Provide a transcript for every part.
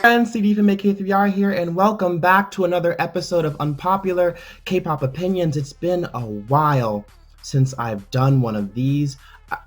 Friends, CD from AK3R here, and welcome back to another episode of Unpopular K-pop Opinions. It's been a while since I've done one of these.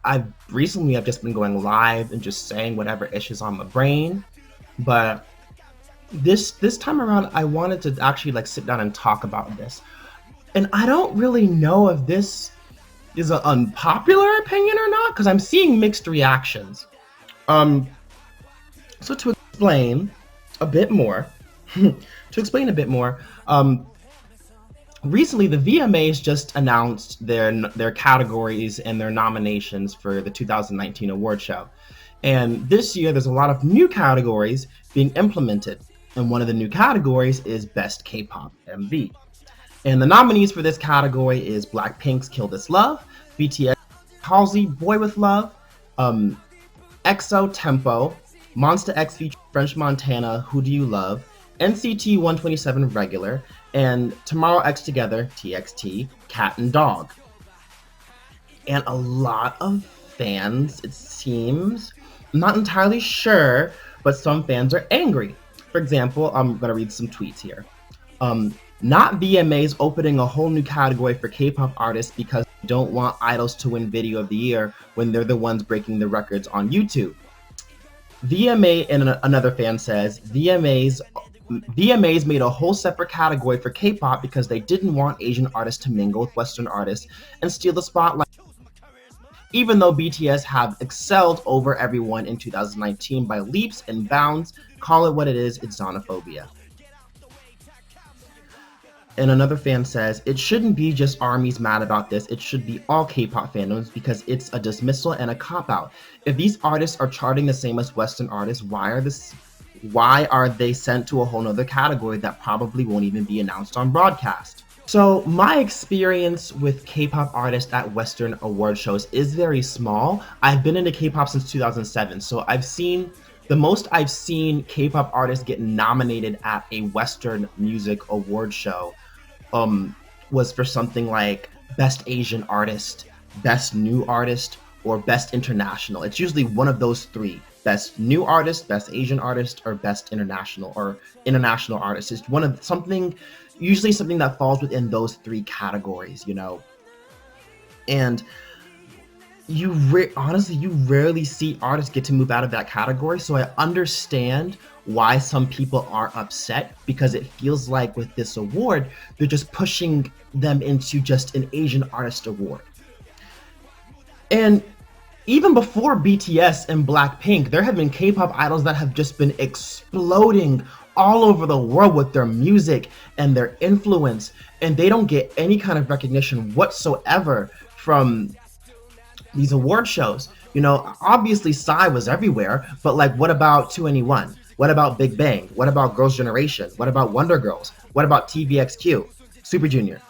I've just been going live and just saying whatever issues on my brain, but this time around, I wanted to actually sit down and talk about this. And I don't really know if this is an unpopular opinion or not, because I'm seeing mixed reactions. Um, so to explain a bit more, recently the VMAs just announced their categories and their nominations for the 2019 award show. And this year there's a lot of new categories being implemented. And one of the new categories is Best K-pop MV. And the nominees for this category is Blackpink's Kill This Love, BTS Halsey Boy With Love, EXO Tempo, Monsta X featuring French Montana Who Do You Love, NCT 127 Regular, and Tomorrow X Together TXT Cat and Dog. And a lot of fans, it seems, I'm not entirely sure, but some fans are angry. For example, I'm going to read some tweets here. Not VMAs opening a whole new category for K-pop artists because they don't want idols to win Video of the Year when they're the ones breaking the records on YouTube. VMA, and another fan says, VMAs made a whole separate category for K-pop because they didn't want Asian artists to mingle with Western artists and steal the spotlight. Even though BTS have excelled over everyone in 2019 by leaps and bounds, call it what it is, it's xenophobia. And another fan says, it shouldn't be just ARMYs mad about this, it should be all K-pop fandoms because it's a dismissal and a cop-out. If these artists are charting the same as Western artists, why are they sent to a whole nother category that probably won't even be announced on broadcast? So my experience with K-pop artists at Western award shows is very small. I've been into K-pop since 2007, so the most I've seen K-pop artists get nominated at a Western music award show was for something like Best Asian Artist, Best New Artist, or Best International. It's usually one of those three: Best New Artist, Best Asian Artist, or Best International Artist. It's usually something that falls within those three categories, And honestly, you rarely see artists get to move out of that category. So I understand why some people are upset, because it feels like with this award, they're just pushing them into just an Asian Artist Award. And even before BTS and Blackpink, there have been K-pop idols that have just been exploding all over the world with their music and their influence, and they don't get any kind of recognition whatsoever from these award shows. Obviously Psy was everywhere, but what about 2NE1? What about Big Bang? What about Girls' Generation? What about Wonder Girls? What about TVXQ? Super Junior?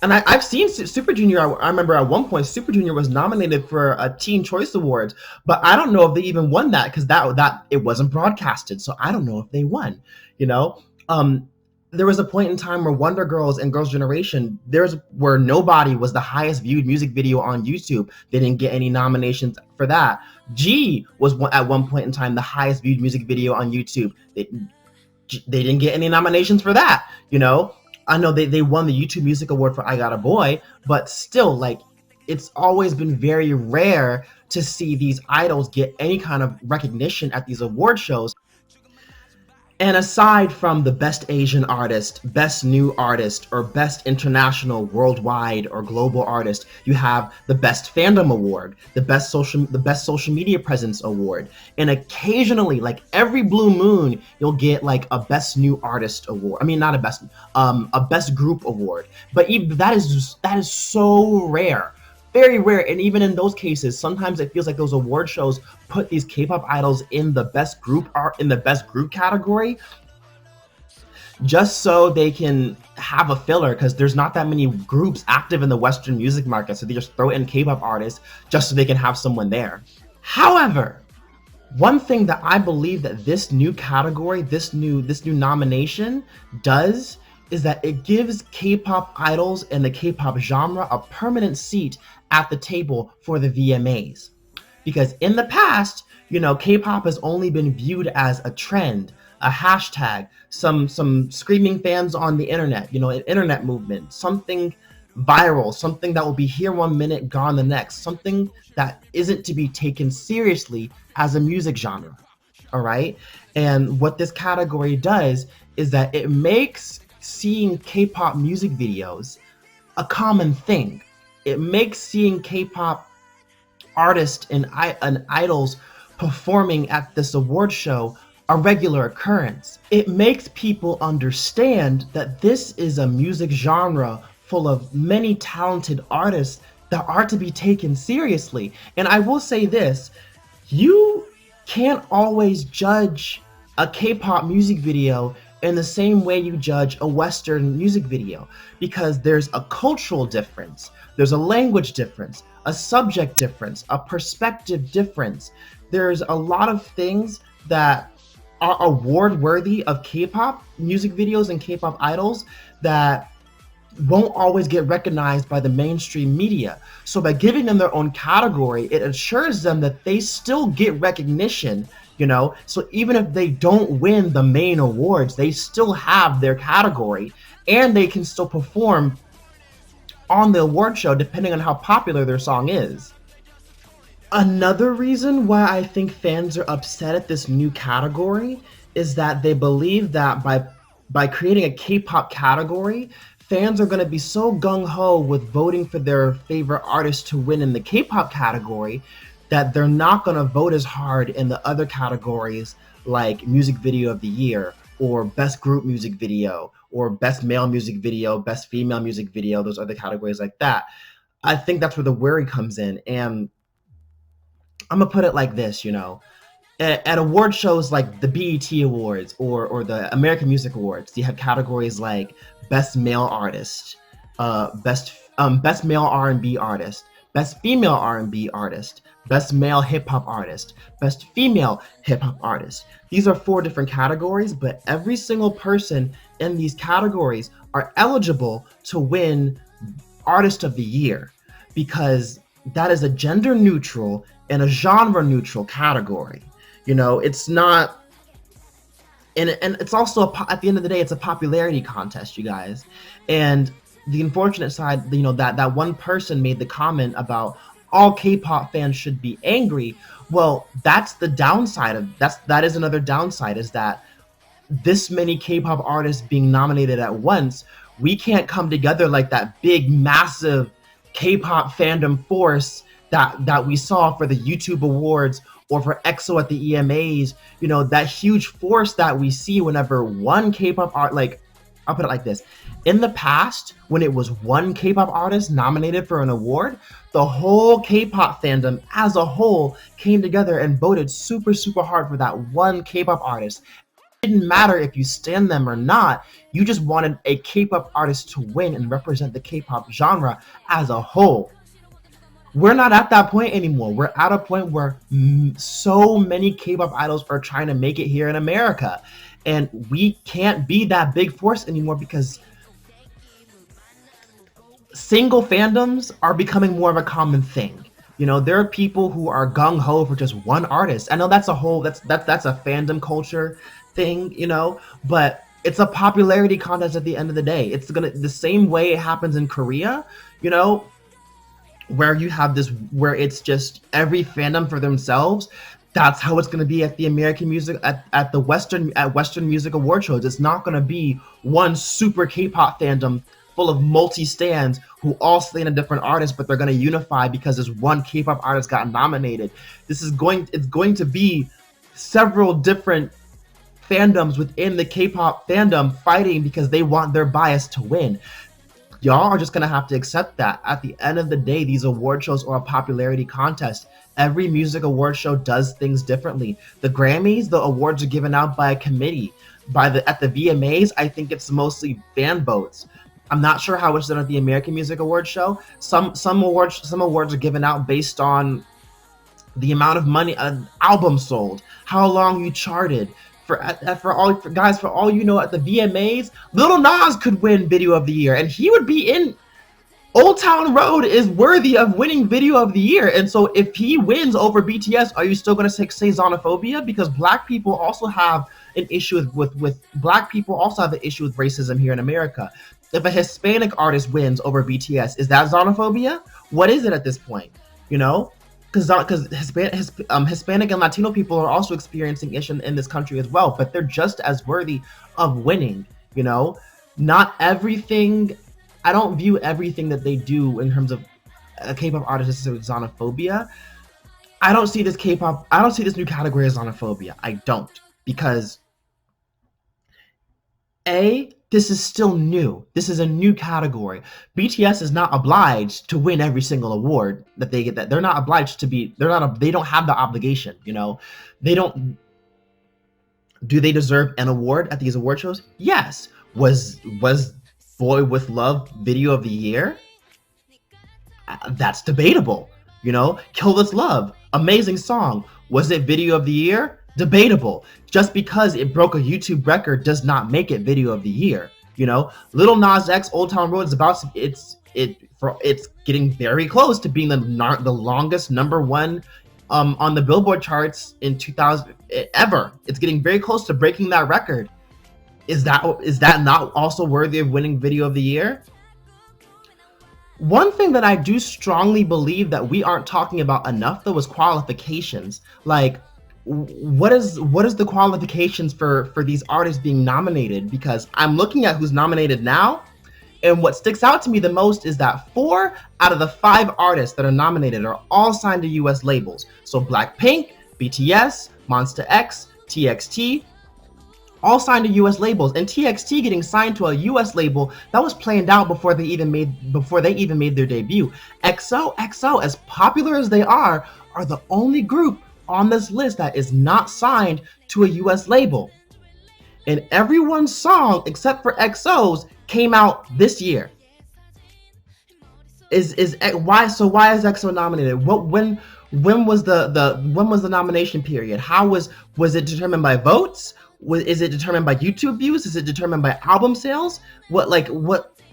And I've seen Super Junior. I remember at one point Super Junior was nominated for a Teen Choice Awards, but I don't know if they even won that because that it wasn't broadcasted, so I don't know if they won. There was a point in time where Wonder Girls and Girls' Generation, where Nobody was the highest viewed music video on YouTube. They didn't get any nominations for that. G was at one point in time the highest viewed music video on YouTube. They didn't get any nominations for that. I know they won the YouTube Music Award for I Got a Boy, but still, it's always been very rare to see these idols get any kind of recognition at these award shows. And aside from the Best Asian Artist, Best New Artist, or Best International, Worldwide, or Global Artist, you have the Best Fandom Award, the Best Social Media Presence Award, and occasionally, every blue moon, you'll get a Best New Artist Award. I mean, not a Best Group Award. But even that is so rare. Very rare, and even in those cases, sometimes it feels like those award shows put these K-pop idols in the best group category, just so they can have a filler, because there's not that many groups active in the Western music market, so they just throw in K-pop artists just so they can have someone there. However, one thing that I believe that this new category, this new nomination does is that it gives K-pop idols and the K-pop genre a permanent seat at the table for the VMAs. Because in the past, K-pop has only been viewed as a trend, a hashtag, some screaming fans on the internet, an internet movement, something viral, something that will be here one minute, gone the next, something that isn't to be taken seriously as a music genre. All right. And what this category does is that it makes seeing K-pop music videos a common thing. It makes seeing K-pop artists and idols performing at this award show a regular occurrence. It makes people understand that this is a music genre full of many talented artists that are to be taken seriously. And I will say this, you can't always judge a K-pop music video in the same way you judge a Western music video, because there's a cultural difference, there's a language difference, a subject difference, a perspective difference. There's a lot of things that are award worthy of K-pop music videos and K-pop idols that won't always get recognized by the mainstream media. So by giving them their own category, it assures them that they still get recognition, So even if they don't win the main awards, they still have their category and they can still perform on the award show depending on how popular their song is. Another reason why I think fans are upset at this new category is that they believe that by creating a K-pop category, fans are going to be so gung-ho with voting for their favorite artist to win in the K-pop category that they're not going to vote as hard in the other categories like Music Video of the Year or Best Group Music Video or Best Male Music Video, Best Female Music Video, those other categories like that. I think that's where the worry comes in. And I'm going to put it like this, at award shows like the BET Awards or the American Music Awards, you have categories like Best Male Artist, Best Male R&B Artist, Best Female R&B Artist, Best Male Hip Hop Artist, Best Female Hip Hop Artist. These are 4 different categories, but every single person in these categories are eligible to win Artist of the Year because that is a gender neutral and a genre neutral category. It's not, and it's also at the end of the day, it's a popularity contest, you guys. And the unfortunate side, that one person made the comment about all K-pop fans should be angry. Well, that's the downside of that is another downside, is that this many K-pop artists being nominated at once, we can't come together like that big, massive K-pop fandom force that we saw for the YouTube Awards or for EXO at the EMAs, that huge force that we see whenever one K-pop art, like, I'll put it like this. In the past, when it was one K-pop artist nominated for an award, the whole K-pop fandom as a whole came together and voted super, super hard for that one K-pop artist. It didn't matter if you stan them or not, you just wanted a K-pop artist to win and represent the K-pop genre as a whole. We're not at that point anymore. We're at a point where so many K-pop idols are trying to make it here in America. And we can't be that big force anymore because single fandoms are becoming more of a common thing. There are people who are gung-ho for just one artist. I know that's a fandom culture thing, but it's a popularity contest at the end of the day. It's the same way it happens in Korea, where you have this, where it's just every fandom for themselves. That's how it's going to be at the American music, at Western music award shows. It's not going to be one super K-pop fandom full of multi-stans who all stan a different artist, but they're going to unify because this one K-pop artist got nominated. It's going to be several different fandoms within the K-pop fandom fighting because they want their bias to win. Y'all are just going to have to accept that. At the end of the day, these award shows are a popularity contest. Every music award show does things differently. The Grammys, the awards are given out by a committee. At the VMAs, I think it's mostly fan votes. I'm not sure how it's done at the American Music Awards show. Some awards are given out based on the amount of money an album sold, how long you charted. For all you know, at the VMAs, Lil Nas could win Video of the Year, and he would be in Old Town Road is worthy of winning Video of the Year. And so if he wins over BTS, are you still going to say xenophobia? Because black people also have an issue with black people also have an issue with racism here in America. If a Hispanic artist wins over BTS, is that xenophobia? What is it at this point? You know, because Hispanic and Latino people are also experiencing issues in this country as well, but they're just as worthy of winning. You know, not everything. I don't view everything that they do in terms of a K-pop artist as xenophobia. I don't see this K-pop. I don't see this new category as xenophobia. I don't, because this is still new. This is a new category. BTS is not obliged to win every single award that they get. That they're not obliged to be. They don't have the obligation. You know, they don't. Do they deserve an award at these award shows? Yes. Was Boy with Love Video of the Year? That's debatable. You know, Kill This Love, amazing song. Was it Video of the Year? Debatable. Just because it broke a YouTube record does not make it Video of the Year. You know, Lil Nas X Old Town Road is it's getting very close to being the longest #1 on the Billboard charts in 2000 ever. It's getting very close to breaking that record. Is that not also worthy of winning Video of the Year? One thing that I do strongly believe that we aren't talking about enough though is qualifications. Like, what is the qualifications for these artists being nominated? Because I'm looking at who's nominated now, and what sticks out to me the most is that 4 out of the 5 artists that are nominated are all signed to US labels. So Blackpink, BTS, Monsta X, TXT, all signed to US labels, and TXT getting signed to a US label that was planned out before they even made their debut. EXO, as popular as they are the only group on this list that is not signed to a US label. And everyone's song except for EXO's came out this year. Why is EXO nominated? When was the nomination period? How was it determined by votes? Is it determined by YouTube views? Is it determined by album sales? What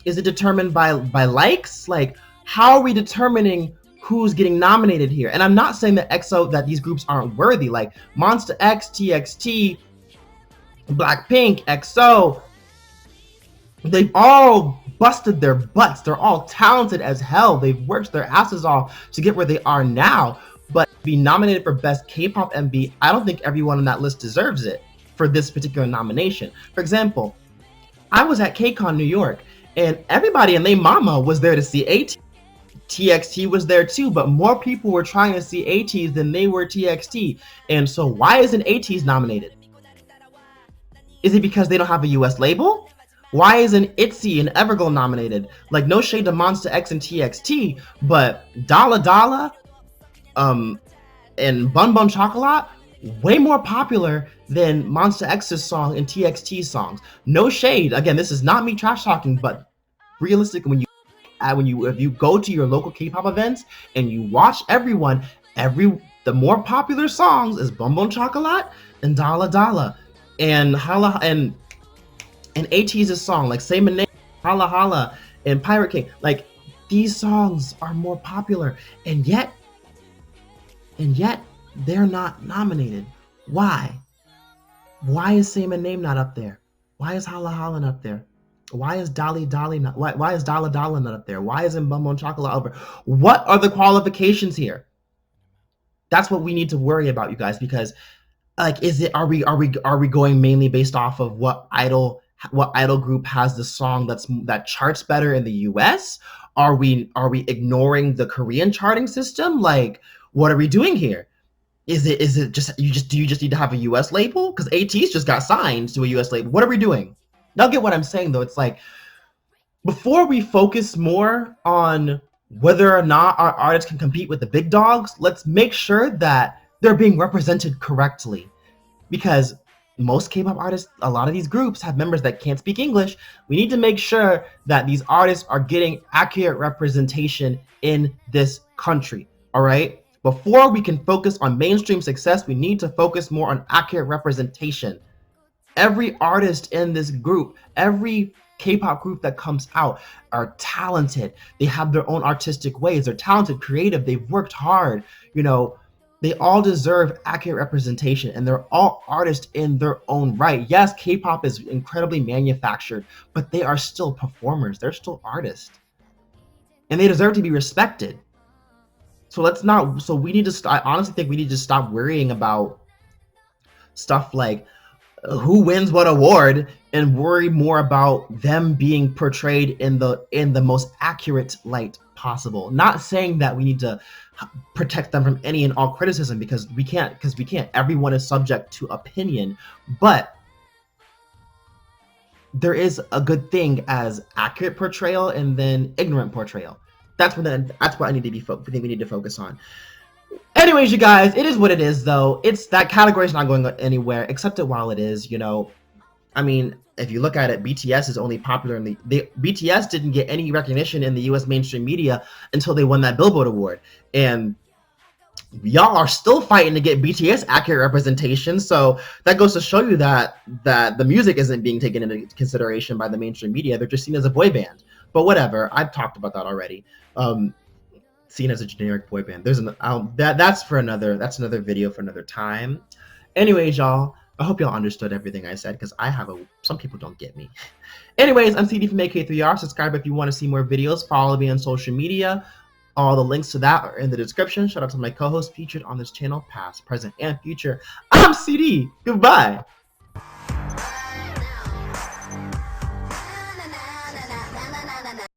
is it determined by likes? Like, how are we determining who's getting nominated here? And I'm not saying that these groups aren't worthy. Like Monsta X, TXT, Blackpink, EXO, they've all busted their butts. They're all talented as hell. They've worked their asses off to get where they are now. But to be nominated for Best K-pop MV, I don't think everyone on that list deserves it for this particular nomination. For example, I was at KCON New York, and everybody and their mama was there to see AT. TXT was there too, but more people were trying to see ATs than they were TXT. And so why isn't ATs nominated? Is it because they don't have a US label? Why isn't ITZY and Everglow nominated? Like, no shade to Monsta X and TXT, but Dala Dala and Bun Bun Chocolate, way more popular than Monsta X's song and TXT's songs. No shade. Again, this is not me trash talking, but realistically, if you go to your local K-pop events and you watch the more popular songs is Bun Bun Chocolate and Dala Dala and Hala and ATEEZ's song, like Say My Name, Hala Hala, and Pirate King. Like, these songs are more popular, and yet they're not nominated. Why? Why is Say My Name not up there? Why is Hala Hala not up there? Why is Dolly Dolly not? Why is Dala Dala not up there? Why isn't Bum Bum Chocolate over? What are the qualifications here? That's what we need to worry about, you guys, because like, are we going mainly based off of what idol group has the song that charts better in the US? Are we ignoring the Korean charting system? Like, what are we doing here? Is it just do you just need to have a US label? Because ATEEZ just got signed to a US label. What are we doing? Y'all get what I'm saying though. It's like, before we focus more on whether or not our artists can compete with the big dogs, let's make sure that they're being represented correctly. Because most K-pop artists, a lot of these groups have members that can't speak English. We need to make sure that these artists are getting accurate representation in this country, all right? Before we can focus on mainstream success, we need to focus more on accurate representation. Every artist in this group, every K-pop group that comes out are talented. They have their own artistic ways. They're talented, creative. They've worked hard. You know, they all deserve accurate representation, and they're all artists in their own right. Yes, K-pop is incredibly manufactured, but they are still performers. They're still artists, and they deserve to be respected. So let's not. So we need to. I honestly think we need to stop worrying about stuff like who wins what award and worry more about them being portrayed in the most accurate light possible. Not saying that we need to protect them from any and all criticism, because we can't. Everyone is subject to opinion, but there is a good thing as accurate portrayal and then ignorant portrayal. That's what I need to be. I think we need to focus on. Anyways, you guys, it is what it is, though. It's that category is not going anywhere, except it while it is. You know, I mean, if you look at it, BTS is only popular in the BTS didn't get any recognition in the U.S. mainstream media until they won that Billboard award, and y'all are still fighting to get BTS accurate representation. So that goes to show you that the music isn't being taken into consideration by the mainstream media. They're just seen as a boy band. But whatever, I've talked about that already. Seen as a generic boy band. There's that's another video for another time. Anyways, y'all, I hope y'all understood everything I said, because some people don't get me. Anyways, I'm CD from AK3R. Subscribe if you want to see more videos. Follow me on social media. All the links to that are in the description. Shout out to my co-hosts featured on this channel, past, present, and future. I'm CD. Goodbye.